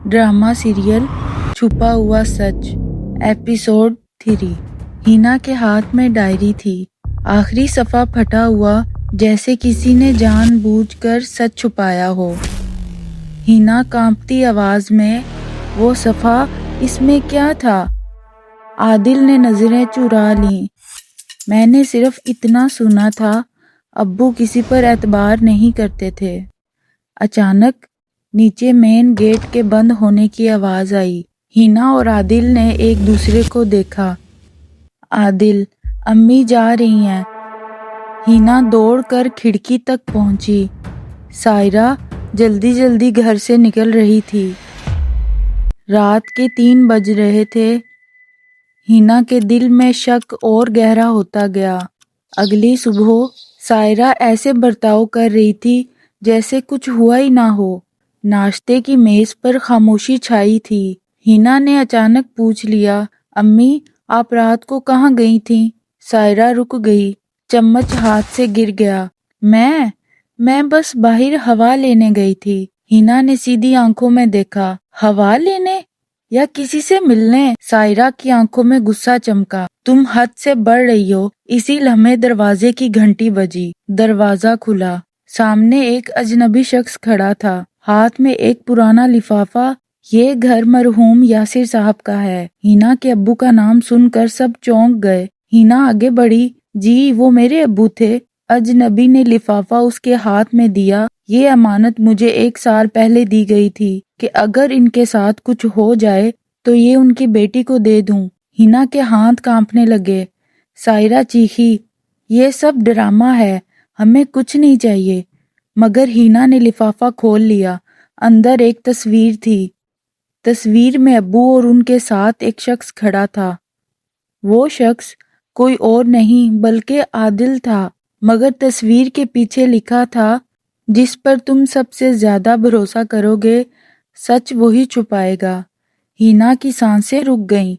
Drama serial छुपा हुआ सच episode 3। Hina के हाथ में डायरी थी। आखिरी सफ़ा फटा हुआ, जैसे किसी ने जानबूझकर सच छुपाया हो। हिना कांपती आवाज में, वो सफ़ा, इसमें क्या था? आदिल ने नजरें चुरा लीं। मैंने सिर्फ इतना सुना था, अब्बू किसी पर एतबार नहीं करते थे। अचानक नीचे मेन गेट के बंद होने की आवाज आई। हिना और आदिल ने एक दूसरे को देखा। आदिल, अम्मी जा रही हैं। हिना दौड़कर खिड़की तक पहुंची। सायरा जल्दी जल्दी घर से निकल रही थी। रात के 3 बज रहे थे। हिना के दिल में शक और गहरा होता गया। अगली सुबह सायरा ऐसे बर्ताव कर रही थी जैसे कुछ हुआ ही ना हो। नाश्ते की मेज पर खामोशी छाई थी। हिना ने अचानक पूछ लिया, अम्मी, आप रात को कहाँ गई थीं? सायरा रुक गई। चम्मच हाथ से गिर गया। मैं बस बाहर हवा लेने गई थी। हिना ने सीधी आंखों में देखा। हवा लेने या किसी से मिलने? सायरा की आंखों में गुस्सा चमका। तुम हद से बढ़ रही हो। इसी लम्हे दरवाजे की घंटी बजी। दरवाजा खुला। सामने एक अजनबी शख्स खड़ा था, हाथ में एक पुराना लिफाफा। ये घर मरहूम यासिर साहब का है। हिना के अब्बू का नाम सुनकर सब चौंक गए। हिना आगे बढ़ी। जी, वो मेरे अब्बू थे। अजनबी ने लिफाफा उसके हाथ में दिया। ये अमानत मुझे 1 साल पहले दी गई थी कि अगर इनके साथ कुछ हो जाए तो ये उनकी बेटी को दे दूं। हिना के हाथ कांपने लगे। सायरा चीखी, ये सब ड्रामा है, हमें कुछ नहीं चाहिए। मगर हिना ने लिफाफा खोल लिया। अंदर एक तस्वीर थी। तस्वीर में अब्बू और उनके साथ एक शख्स खड़ा था। वो शख्स कोई और नहीं बल्कि आदिल था। मगर तस्वीर के पीछे लिखा था, जिस पर तुम सबसे ज्यादा भरोसा करोगे, सच वही छुपाएगा। हिना की सांसें रुक गईं।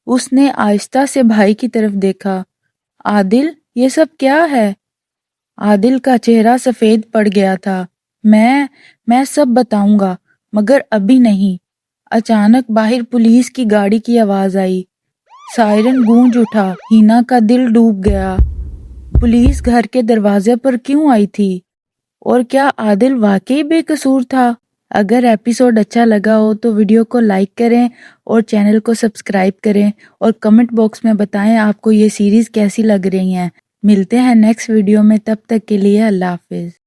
उसने आहिस्ता से भाई की तरफ देखा। आदिल, ये सब क्या है? आदिल का चेहरा सफेद पड़ गया था। मैं सब बताऊंगा, मगर अभी नहीं। अचानक बाहर पुलिस की गाड़ी की आवाज आई। सायरन गूंज उठा। हिना का दिल डूब गया। पुलिस घर के दरवाजे पर क्यों आई थी? और क्या आदिल वाकई बेकसूर था? अगर एपिसोड अच्छा लगा हो तो वीडियो को लाइक करें और चैनल को सब्सक्राइब करें और कमेंट बॉक्स में बताएं आपको ये सीरीज कैसी लग रही है। मिलते हैं नेक्स्ट वीडियो में, तब तक के लिए अल्लाह हाफिज।